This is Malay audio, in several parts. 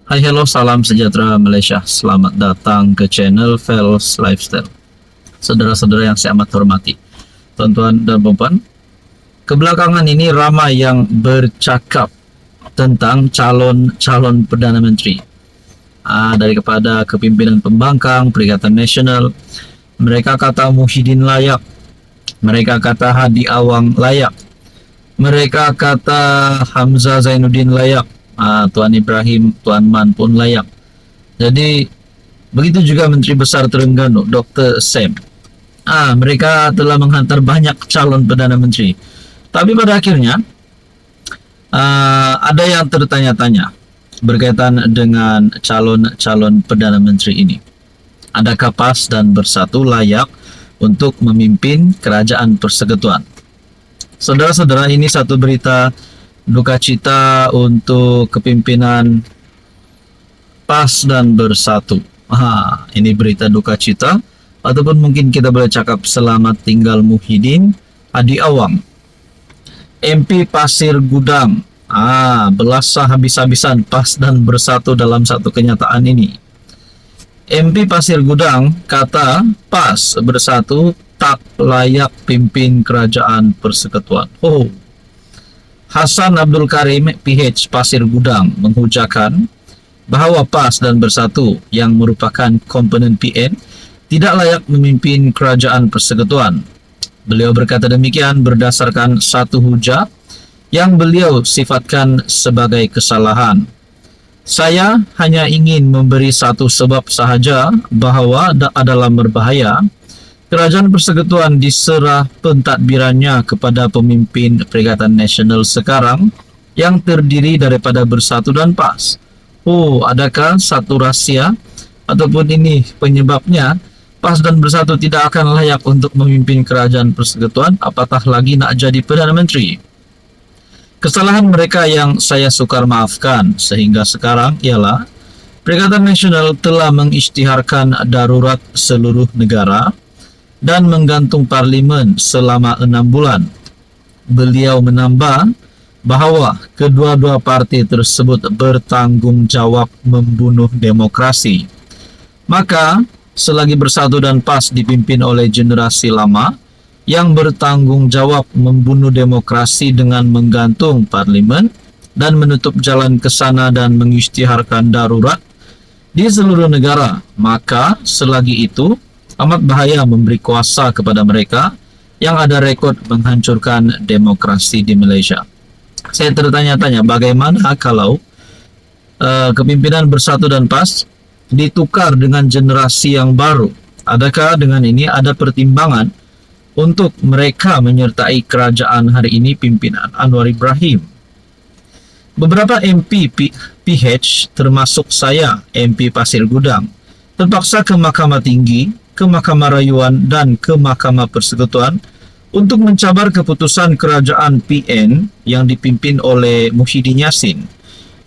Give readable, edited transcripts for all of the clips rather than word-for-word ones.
Hai, hello, salam sejahtera Malaysia. Selamat datang ke channel Fels Lifestyle. Saudara-saudara yang saya amat hormati, tuan-tuan dan puan, kebelakangan ini ramai yang bercakap tentang calon Perdana Menteri. Daripada kepimpinan pembangkang, Perikatan Nasional, mereka kata Muhyiddin layak, mereka kata Hadi Awang layak, mereka kata Hamzah Zainuddin layak, Tuan Ibrahim, Tuan Man pun layak. Jadi begitu juga Menteri Besar Terengganu, Dr. Sam. Mereka telah menghantar banyak calon Perdana Menteri. Tapi pada akhirnya ada yang tertanya-tanya berkaitan dengan calon Perdana Menteri ini. Adakah PAS dan Bersatu layak untuk memimpin Kerajaan Persekutuan? Saudara-saudara, ini satu berita duka cita untuk kepimpinan PAS dan Bersatu. Ini berita duka cita, ataupun mungkin kita boleh cakap selamat tinggal Muhyiddin Hadi Awang, MP Pasir Gudang. Belasah habis-habisan PAS dan Bersatu dalam satu kenyataan ini. MP Pasir Gudang kata PAS Bersatu tak layak pimpin Kerajaan Persekutuan. Hasan Abdul Karim, PH Pasir Gudang, menghujahkan bahawa PAS dan Bersatu yang merupakan komponen PN tidak layak memimpin Kerajaan Persekutuan. Beliau berkata demikian berdasarkan satu hujah yang beliau sifatkan sebagai kesalahan. Saya hanya ingin memberi satu sebab sahaja bahawa adalah berbahaya Kerajaan Persekutuan diserah pentadbirannya kepada pemimpin Perikatan Nasional sekarang yang terdiri daripada Bersatu dan PAS. Adakah satu rahsia ataupun ini penyebabnya PAS dan Bersatu tidak akan layak untuk memimpin Kerajaan Persekutuan, apatah lagi nak jadi Perdana Menteri? Kesalahan mereka yang saya sukar maafkan sehingga sekarang ialah Perikatan Nasional telah mengisytiharkan darurat seluruh negara dan menggantung parlimen selama 6 bulan. Beliau menambah bahawa kedua-dua parti tersebut bertanggungjawab membunuh demokrasi. Maka, selagi Bersatu dan PAS dipimpin oleh generasi lama yang bertanggungjawab membunuh demokrasi dengan menggantung parlimen dan menutup jalan ke sana dan mengisytiharkan darurat di seluruh negara, maka selagi itu amat bahaya memberi kuasa kepada mereka yang ada rekod menghancurkan demokrasi di Malaysia. Saya tertanya-tanya bagaimana kalau kepimpinan Bersatu dan PAS ditukar dengan generasi yang baru? Adakah dengan ini ada pertimbangan untuk mereka menyertai kerajaan hari ini pimpinan Anwar Ibrahim? Beberapa MP PH termasuk saya, MP Pasir Gudang, terpaksa ke Mahkamah Tinggi, ke Mahkamah Rayuan dan ke Mahkamah Persekutuan untuk mencabar keputusan kerajaan PN yang dipimpin oleh Muhyiddin Yassin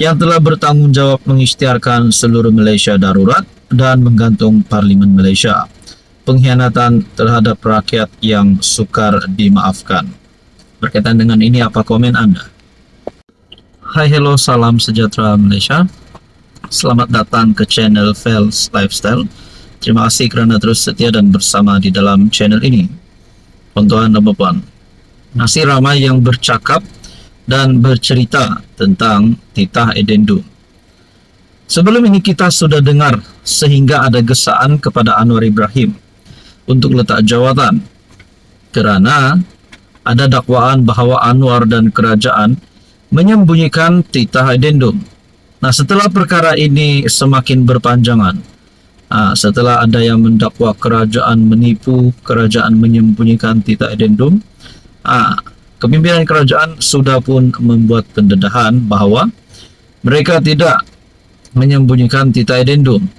yang telah bertanggungjawab mengisytiharkan seluruh Malaysia darurat dan menggantung Parlimen Malaysia. Pengkhianatan terhadap rakyat yang sukar dimaafkan. Berkaitan dengan ini, apa komen Anda? Hai, hello, salam sejahtera Malaysia. Selamat datang ke channel Fels Lifestyle. Terima kasih kerana terus setia dan bersama di dalam channel ini. Tuan-tuan dan puan, masih ramai yang bercakap dan bercerita tentang titah edendum. Sebelum ini kita sudah dengar sehingga ada gesaan kepada Anwar Ibrahim untuk letak jawatan kerana ada dakwaan bahawa Anwar dan kerajaan menyembunyikan titah edendum. Setelah perkara ini semakin berpanjangan, setelah ada yang mendakwa kerajaan menipu, kerajaan menyembunyikan titah edendum, kepimpinan kerajaan sudah pun membuat pendedahan bahawa mereka tidak menyembunyikan titah edendum.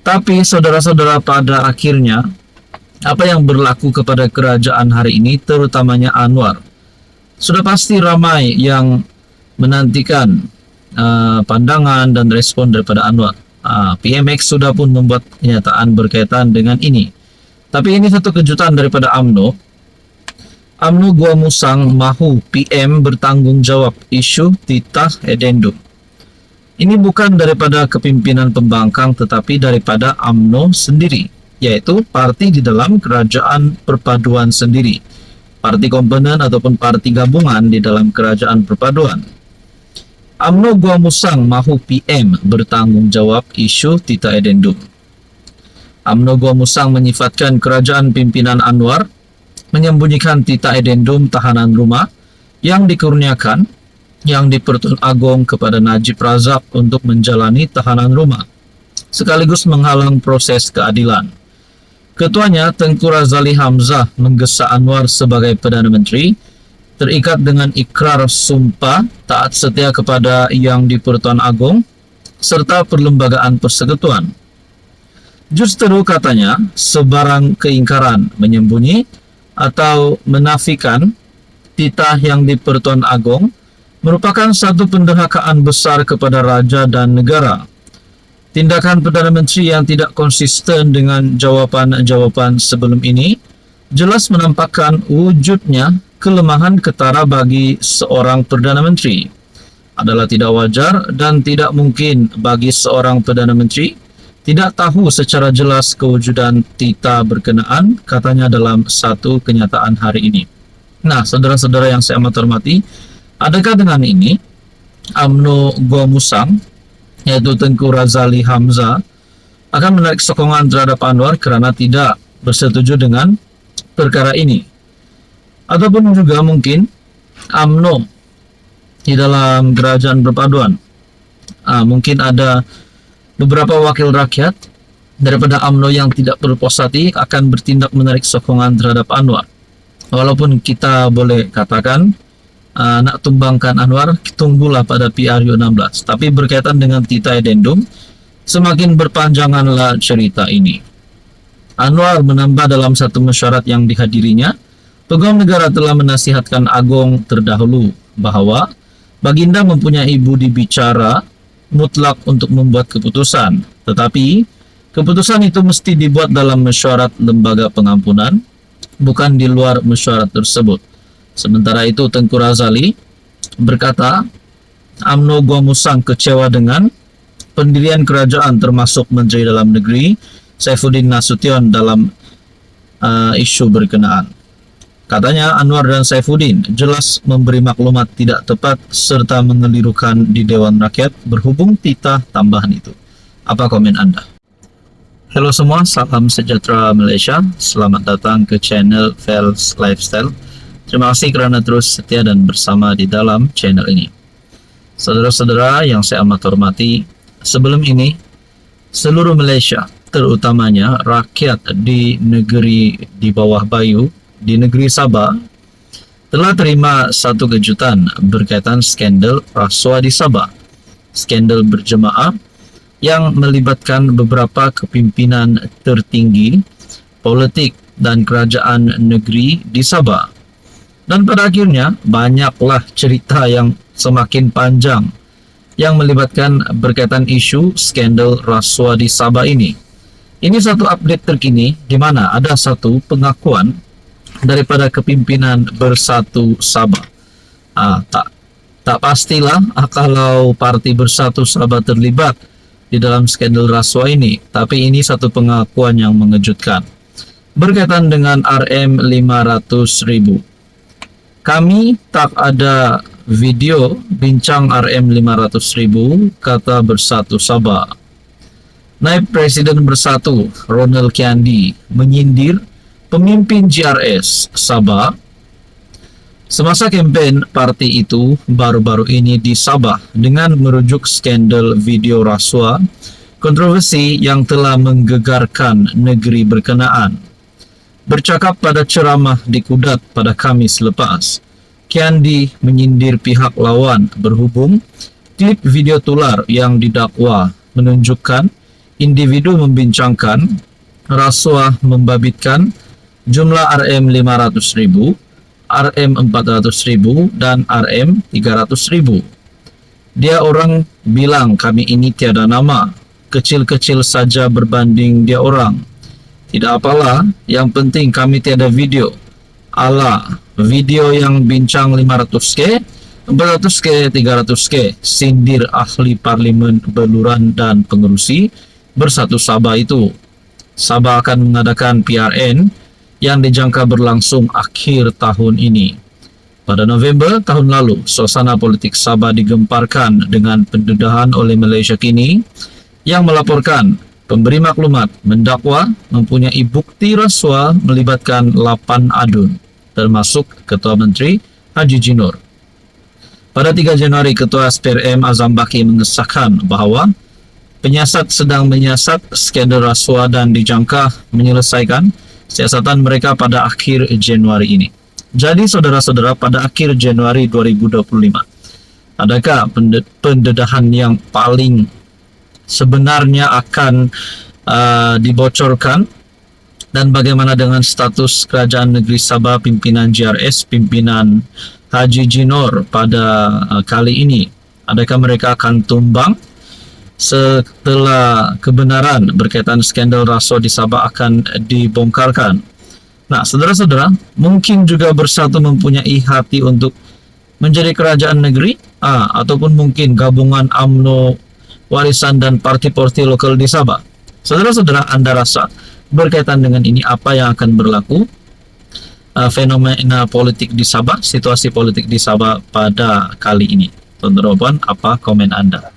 Tapi saudara-saudara, pada akhirnya apa yang berlaku kepada kerajaan hari ini, terutamanya Anwar, sudah pasti ramai yang menantikan pandangan dan respon daripada Anwar. PMX sudah pun membuat kenyataan berkaitan dengan ini. Tapi ini satu kejutan daripada UMNO. UMNO Gua Musang mahu PM bertanggungjawab isu titah edendum. Ini bukan daripada kepimpinan pembangkang tetapi daripada UMNO sendiri, yaitu parti di dalam kerajaan perpaduan sendiri, parti komponen ataupun parti gabungan di dalam kerajaan perpaduan. UMNO Gua Musang mahu PM bertanggung jawab isu Tita Edendum. UMNO Gua Musang menyifatkan kerajaan pimpinan Anwar menyembunyikan Tita Edendum tahanan rumah yang dikurniakan yang di-Pertuan Agong kepada Najib Razak untuk menjalani tahanan rumah, sekaligus menghalang proses keadilan. Ketuanya Tengku Razali Hamzah menggesa Anwar sebagai Perdana Menteri terikat dengan ikrar sumpah taat setia kepada Yang di-Pertuan Agong serta Perlembagaan Persekutuan. Justru katanya sebarang keingkaran, menyembunyi atau menafikan titah Yang di-Pertuan Agong merupakan satu penderhakaan besar kepada raja dan negara. Tindakan Perdana Menteri yang tidak konsisten dengan jawapan-jawapan sebelum ini jelas menampakkan wujudnya kelemahan ketara bagi seorang Perdana Menteri. Adalah tidak wajar dan tidak mungkin bagi seorang Perdana Menteri tidak tahu secara jelas kewujudan titah berkenaan, katanya dalam satu kenyataan hari ini. Nah, saudara-saudara yang saya amat hormati, adakah dengan ini UMNO Gua Musang, yaitu Tengku Razali Hamzah, akan menarik sokongan terhadap Anwar kerana tidak bersetuju dengan perkara ini? Ataupun juga mungkin UMNO di dalam kerajaan perpaduan, mungkin ada beberapa wakil rakyat daripada UMNO yang tidak berpuas hati akan bertindak menarik sokongan terhadap Anwar. Walaupun kita boleh katakan nak tumbangkan Anwar, tunggulah pada PRU 16. Tapi berkaitan dengan Tita Edendum, semakin berpanjanganlah cerita ini. Anwar menambah dalam satu mesyuarat yang dihadirinya, Peguam Negara telah menasihatkan Agong terdahulu bahawa Baginda mempunyai budi bicara mutlak untuk membuat keputusan. Tetapi, keputusan itu mesti dibuat dalam mesyuarat lembaga pengampunan, bukan di luar mesyuarat tersebut. Sementara itu, Tengku Razali berkata, UMNO Gua Musang kecewa dengan pendirian kerajaan termasuk Menteri Dalam Negeri Saifuddin Nasution dalam isu berkenaan. Katanya Anwar dan Saifuddin jelas memberi maklumat tidak tepat serta mengelirukan di Dewan Rakyat berhubung titah tambahan itu. Apa komen Anda? Halo semua, salam sejahtera Malaysia. Selamat datang ke channel Fels Lifestyle. Terima kasih kerana terus setia dan bersama di dalam channel ini. Saudara-saudara yang saya amat hormati, sebelum ini seluruh Malaysia, terutamanya rakyat di negeri di bawah Bayu, di negeri Sabah, telah terima satu kejutan berkaitan skandal rasuah di Sabah. Skandal berjemaah yang melibatkan beberapa kepimpinan tertinggi politik dan kerajaan negeri di Sabah. Dan pada akhirnya, banyaklah cerita yang semakin panjang yang melibatkan berkaitan isu skandal rasuah di Sabah ini. Ini satu update terkini di mana ada satu pengakuan daripada kepimpinan Bersatu Sabah. Tak pastilah kalau Parti Bersatu Sabah terlibat di dalam skandal rasuah ini, tapi ini satu pengakuan yang mengejutkan. Berkaitan dengan RM500.000. Kami tak ada video bincang RM500.000, kata Bersatu Sabah. Naib Presiden Bersatu, Ronald Kiandi, menyindir pemimpin GRS Sabah semasa kempen parti itu baru-baru ini di Sabah dengan merujuk skandal video rasuah kontroversi yang telah menggegarkan negeri berkenaan. Bercakap pada ceramah di Kudat pada Khamis lepas, Kiandi menyindir pihak lawan berhubung klip video tular yang didakwa menunjukkan individu membincangkan rasuah membabitkan jumlah RM500.000, RM400.000 dan RM300.000. Dia orang bilang kami ini tiada nama, kecil-kecil saja berbanding dia orang. Tidak apalah, yang penting kami tiada video. Alah, video yang bincang 500k 400K, 300K, sindir ahli parlimen, beluran dan pengerusi bersatu Sabah itu. Sabah akan mengadakan PRN yang dijangka berlangsung akhir tahun ini. Pada November tahun lalu, suasana politik Sabah digemparkan dengan pendedahan oleh Malaysia Kini yang melaporkan pemberi maklumat mendakwa mempunyai bukti rasuah melibatkan 8 adun, termasuk Ketua Menteri Haji Jinor. Pada 3 Januari, Ketua SPRM Azam Baki mengesahkan bahawa penyiasat sedang menyiasat skandal rasuah dan dijangka menyelesaikan siasatan mereka pada akhir Januari ini. Jadi saudara-saudara, pada akhir Januari 2025, adakah pendedahan yang paling sebenarnya akan dibocorkan, dan bagaimana dengan status Kerajaan Negeri Sabah, pimpinan GRS, pimpinan Haji Jinor pada kali ini? Adakah mereka akan tumbang setelah kebenaran berkaitan skandal rasuah di Sabah akan dibongkarkan? Nah, saudara-saudara, mungkin juga Bersatu mempunyai hati untuk menjadi kerajaan negeri, ataupun mungkin gabungan UMNO, Warisan dan parti-parti lokal di Sabah. Saudara-saudara, Anda rasa berkaitan dengan ini apa yang akan berlaku? Fenomena politik di Sabah, situasi politik di Sabah pada kali ini. Tuan-tuan, apa komen Anda?